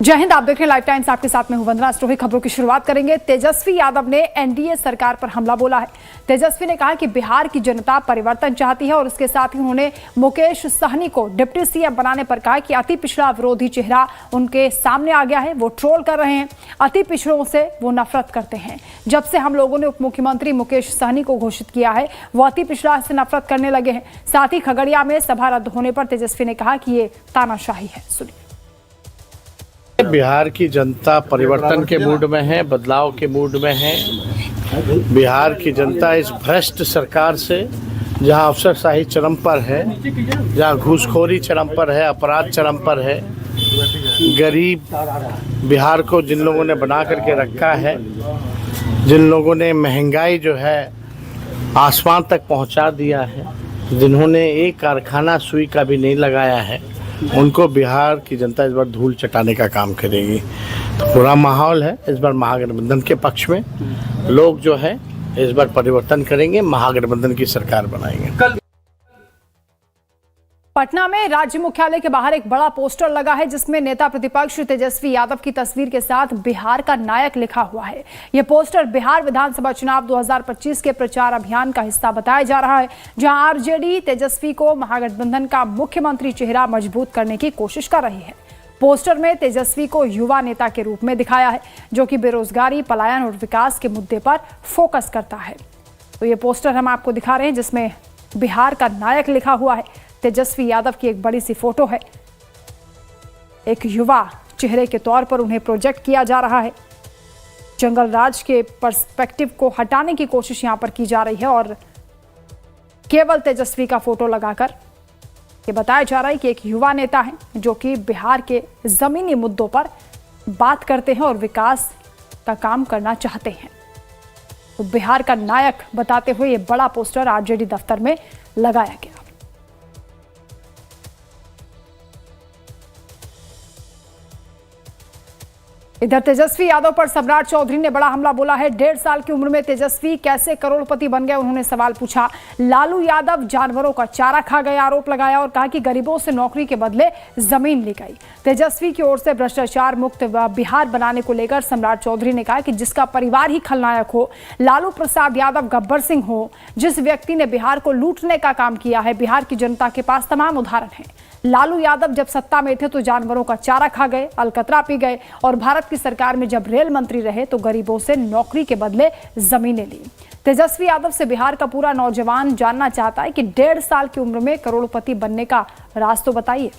जय हिंद। आप देख रहे हैं लाइव टाइम्स, आपके साथ में हूं वंदना स्टोही। खबरों की शुरुआत करेंगे। तेजस्वी यादव ने एनडीए सरकार पर हमला बोला है। तेजस्वी ने कहा कि बिहार की जनता परिवर्तन चाहती है और इसके साथ ही उन्होंने मुकेश सहनी को डिप्टी सीएम बनाने पर कहा कि अति पिछड़ा विरोधी चेहरा उनके सामने आ गया है, वो ट्रोल कर रहे हैं। अति पिछड़ों से वो नफरत करते हैं। जब से हम लोगों ने उप मुख्यमंत्री मुकेश सहनी को घोषित किया है, वो अति पिछड़ा से नफरत करने लगे हैं। साथ ही खगड़िया में सभा रद्द होने पर तेजस्वी ने कहा कि ये तानाशाही है। सुनिए। बिहार की जनता परिवर्तन के मूड में है, बदलाव के मूड में है। बिहार की जनता इस भ्रष्ट सरकार से, जहां अफसरशाही चरम पर है, जहां घूसखोरी चरम पर है, अपराध चरम पर है, गरीब बिहार को जिन लोगों ने बना करके रखा है, जिन लोगों ने महंगाई जो है आसमान तक पहुंचा दिया है, जिन्होंने एक कारखाना सुई का भी नहीं लगाया है, उनको बिहार की जनता इस बार धूल चटाने का काम करेगी। तो पूरा माहौल है इस बार महागठबंधन के पक्ष में। लोग जो है इस बार परिवर्तन करेंगे, महागठबंधन की सरकार बनाएंगे। पटना में राज्य मुख्यालय के बाहर एक बड़ा पोस्टर लगा है जिसमें नेता प्रतिपक्ष तेजस्वी यादव की तस्वीर के साथ बिहार का नायक लिखा हुआ है। यह पोस्टर बिहार विधानसभा चुनाव 2025 के प्रचार अभियान का हिस्सा बताया जा रहा है, जहां आरजेडी तेजस्वी को महागठबंधन का मुख्यमंत्री चेहरा मजबूत करने की कोशिश कर रही है। पोस्टर में तेजस्वी को युवा नेता के रूप में दिखाया है, जो कि बेरोजगारी, पलायन और विकास के मुद्दे पर फोकस करता है। तो ये पोस्टर हम आपको दिखा रहे हैं जिसमें बिहार का नायक लिखा हुआ है। तेजस्वी यादव की एक बड़ी सी फोटो है। एक युवा चेहरे के तौर पर उन्हें प्रोजेक्ट किया जा रहा है। जंगल राज के पर्सपेक्टिव को हटाने की कोशिश यहां पर की जा रही है और केवल तेजस्वी का फोटो लगाकर ये बताया जा रहा है कि एक युवा नेता है जो कि बिहार के जमीनी मुद्दों पर बात करते हैं और विकास का काम करना चाहते हैं। तो बिहार का नायक बताते हुए ये बड़ा पोस्टर आरजेडी दफ्तर में लगाया गया। इधर तेजस्वी यादव पर सम्राट चौधरी ने बड़ा हमला बोला है। 1.5 साल की उम्र में तेजस्वी कैसे करोड़पति बन गए, उन्होंने सवाल पूछा। लालू यादव जानवरों का चारा खा गए आरोप लगाया और कहा कि गरीबों से नौकरी के बदले जमीन ली गई। तेजस्वी की ओर से भ्रष्टाचार मुक्त बिहार बनाने को लेकर सम्राट चौधरी ने कहा कि जिसका परिवार ही खलनायक हो, लालू प्रसाद यादव गब्बर सिंह हो, जिस व्यक्ति ने बिहार को लूटने का काम किया है, बिहार की जनता के पास तमाम उदाहरण हैं। लालू यादव जब सत्ता में थे तो जानवरों का चारा खा गए, अलकतरा पी गए और भारत की सरकार में जब रेल मंत्री रहे तो गरीबों से नौकरी के बदले जमीनें ली। तेजस्वी यादव से बिहार का पूरा नौजवान जानना चाहता है कि 1.5 साल की उम्र में करोड़पति बनने का राज तो बताइए।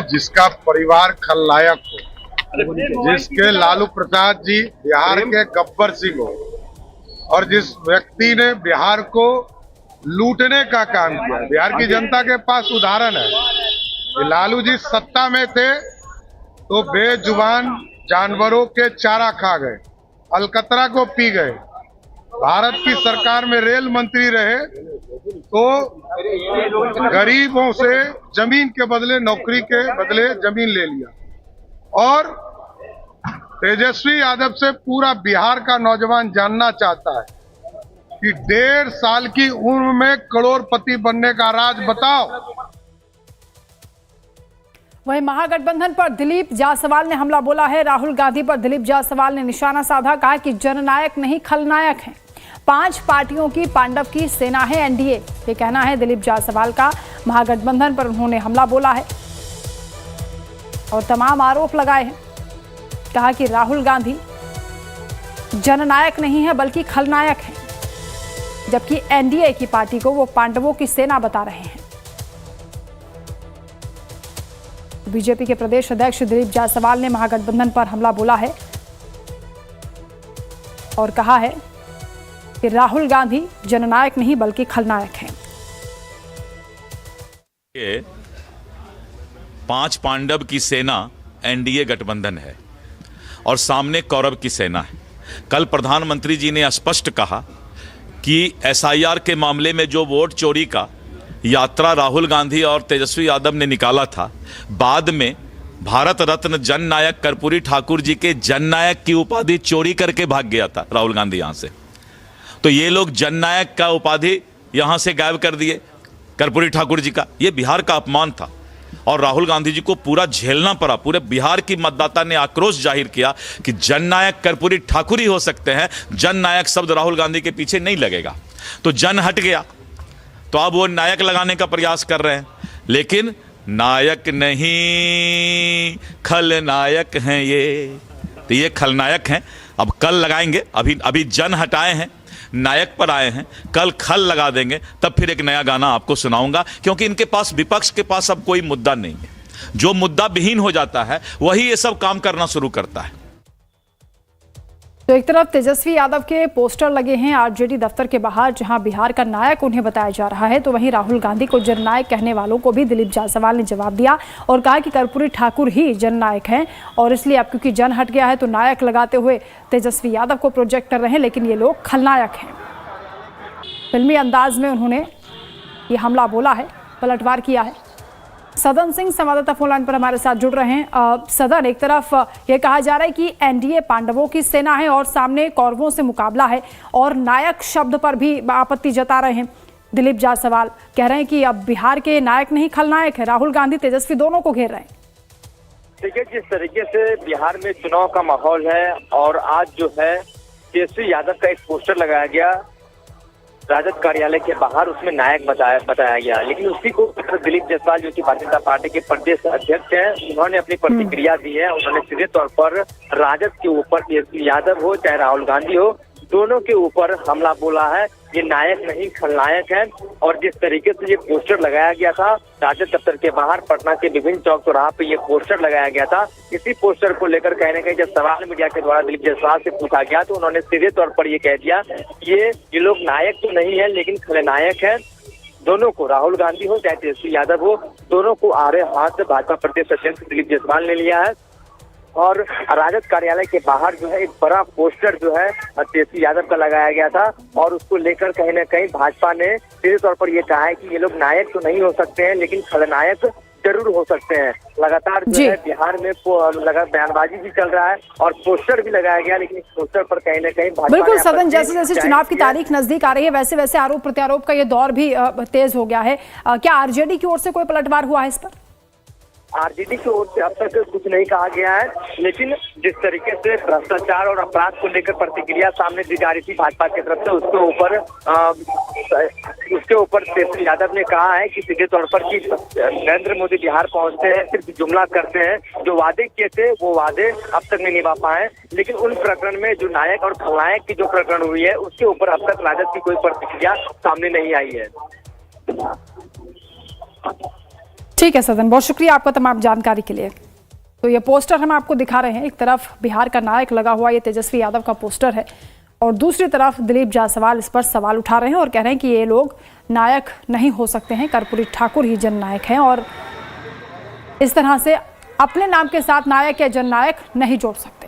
जिसका परिवार खलनायक हो, जिसके लालू प्रसाद जी बिहार के गब्बर सिंह हो और जिस व्यक्ति ने बिहार को लूटने का काम किया, बिहार की जनता के पास उदाहरण है। लालू जी सत्ता में थे तो बेजुबान जानवरों के चारा खा गए, अलकतरा को पी गए। भारत की सरकार में रेल मंत्री रहे तो गरीबों से जमीन के बदले, नौकरी के बदले जमीन ले लिया। और तेजस्वी यादव से पूरा बिहार का नौजवान जानना चाहता है कि 1.5 साल की उम्र में करोड़पति बनने का राज बताओ। वहीं महागठबंधन पर दिलीप जायसवाल ने हमला बोला है। राहुल गांधी पर दिलीप जायसवाल ने निशाना साधा, कहा कि जननायक नहीं खलनायक हैं। 5 पार्टियों की पांडव की सेना है एनडीए, ये कहना है दिलीप जायसवाल का। महागठबंधन पर उन्होंने हमला बोला है और तमाम आरोप लगाए हैं। कहा कि राहुल गांधी जननायक नहीं है बल्कि खलनायक है, जबकि एनडीए की पार्टी को वो पांडवों की सेना बता रहे हैं। बीजेपी के प्रदेश अध्यक्ष दिलीप जायसवाल ने महागठबंधन पर हमला बोला है और कहा है कि राहुल गांधी जननायक नहीं बल्कि खलनायक हैं। 5 पांडव की सेना एनडीए गठबंधन है और सामने कौरव की सेना है। कल प्रधानमंत्री जी ने स्पष्ट कहा कि एसआईआर के मामले में जो वोट चोरी का यात्रा राहुल गांधी और तेजस्वी यादव ने निकाला था, बाद में भारत रत्न जननायक कर्पूरी ठाकुर जी के जननायक की उपाधि चोरी करके भाग गया था राहुल गांधी यहां से। तो ये लोग जननायक का उपाधि यहां से गायब कर दिए कर्पूरी ठाकुर जी का। ये बिहार का अपमान था। और राहुल गांधी जी को पूरा झेलना पड़ा। पूरे बिहार की मतदाता ने आक्रोश जाहिर किया कि जननायक कर्पूरी ठाकुर ही हो सकते हैं, जननायक शब्द राहुल गांधी के पीछे नहीं लगेगा। तो जन हट गया, तो अब वो नायक लगाने का प्रयास कर रहे हैं, लेकिन नायक नहीं खलनायक हैं ये। तो ये खलनायक हैं, अब कल लगाएंगे। अभी जन हटाए हैं, नायक पर आए हैं, कल खल लगा देंगे, तब फिर एक नया गाना आपको सुनाऊंगा, क्योंकि इनके पास, विपक्ष के पास अब कोई मुद्दा नहीं है। जो मुद्दा विहीन हो जाता है वही ये सब काम करना शुरू करता है। तो एक तरफ तेजस्वी यादव के पोस्टर लगे हैं आरजेडी दफ्तर के बाहर, जहां बिहार का नायक उन्हें बताया जा रहा है, तो वहीं राहुल गांधी को जननायक कहने वालों को भी दिलीप जायसवाल ने जवाब दिया और कहा कि कर्पूरी ठाकुर ही जननायक हैं, और इसलिए अब क्योंकि जन हट गया है तो नायक लगाते हुए तेजस्वी यादव को प्रोजेक्ट कर रहे हैं, लेकिन ये लोग खलनायक हैं। फिल्मी अंदाज में उन्होंने ये हमला बोला है, पलटवार किया है। सदन सिंह संवाददाता फोन लाइन पर हमारे साथ जुड़ रहे हैं। सदन, एक तरफ ये कहा जा रहा है कि एनडीए पांडवों की सेना है और सामने कौरवों से मुकाबला है, और नायक शब्द पर भी आपत्ति जता रहे हैं दिलीप जायसवाल। कह रहे हैं कि अब बिहार के नायक नहीं खलनायक है। राहुल गांधी तेजस्वी दोनों को घेर रहे हैं। देखिए, जिस तरीके से बिहार में चुनाव का माहौल है और आज जो है तेजस्वी यादव का एक पोस्टर लगाया गया राजद कार्यालय के बाहर, उसमें नायक बताया गया, लेकिन उसी को दिलीप जायसवाल जो कि भारतीय जनता पार्टी के प्रदेश अध्यक्ष हैं, उन्होंने अपनी प्रतिक्रिया दी है। उन्होंने सीधे तौर पर राजद के ऊपर, तेजस्वी यादव हो चाहे राहुल गांधी हो, दोनों के ऊपर हमला बोला है। ये नायक नहीं खलनायक है। और जिस तरीके से ये पोस्टर लगाया गया था राजद दफ्तर के बाहर, पटना के विभिन्न चौक चौराहा पे ये पोस्टर लगाया गया था, इसी पोस्टर को लेकर कहीं ना कहीं जब सवाल मीडिया के द्वारा दिलीप जायसवाल से पूछा गया तो उन्होंने सीधे तौर पर ये कह दिया, ये लोग नायक तो नहीं है लेकिन खलनायक है। दोनों को, राहुल गांधी हो चाहे तेजस्वी यादव हो, दोनों को आड़े हाथ भाजपा प्रदेश अध्यक्ष दिलीप जायसवाल ने लिया है। और राजद कार्यालय के बाहर जो है एक बड़ा पोस्टर जो है तेजस्वी यादव का लगाया गया था, और उसको लेकर कहीं ना कहीं भाजपा ने सीधे तौर पर ये कहा है कि ये लोग नायक तो नहीं हो सकते हैं लेकिन खलनायक जरूर हो सकते हैं। लगातार जो है बिहार में बयानबाजी भी चल रहा है और पोस्टर भी लगाया गया, लेकिन इस पोस्टर पर कहीं ना कहीं भाजपा बिल्कुल सदन, जैसे जैसे चुनाव की तारीख नजदीक आ रही है वैसे वैसे आरोप प्रत्यारोप का ये दौर भी तेज हो गया है। क्या आरजेडी की ओर से कोई पलटवार हुआ है इस पर? आरजेडी की ओर से अब तक कुछ नहीं कहा गया है, लेकिन जिस तरीके से भ्रष्टाचार और अपराध को लेकर प्रतिक्रिया सामने दी जा रही थी भाजपा की तरफ से, उसके ऊपर तेजस्वी यादव ने कहा है कि सीधे तौर पर कि नरेंद्र मोदी बिहार पहुंचते हैं, सिर्फ जुमला करते हैं, जो वादे किए थे वो वादे अब तक नहीं निभा पाए। लेकिन उन प्रकरण में जो नायक और खलनायक की जो प्रकरण हुई है उसके ऊपर अब तक राजद की कोई प्रतिक्रिया सामने नहीं आई है। ठीक है सदन, बहुत शुक्रिया आपका तमाम जानकारी के लिए। तो ये पोस्टर हम आपको दिखा रहे हैं, एक तरफ बिहार का नायक लगा हुआ ये तेजस्वी यादव का पोस्टर है, और दूसरी तरफ दिलीप जायसवाल इस पर सवाल उठा रहे हैं और कह रहे हैं कि ये लोग नायक नहीं हो सकते हैं, कर्पूरी ठाकुर ही जननायक हैं, और इस तरह से अपने नाम के साथ नायक या जननायक नहीं जोड़ सकते।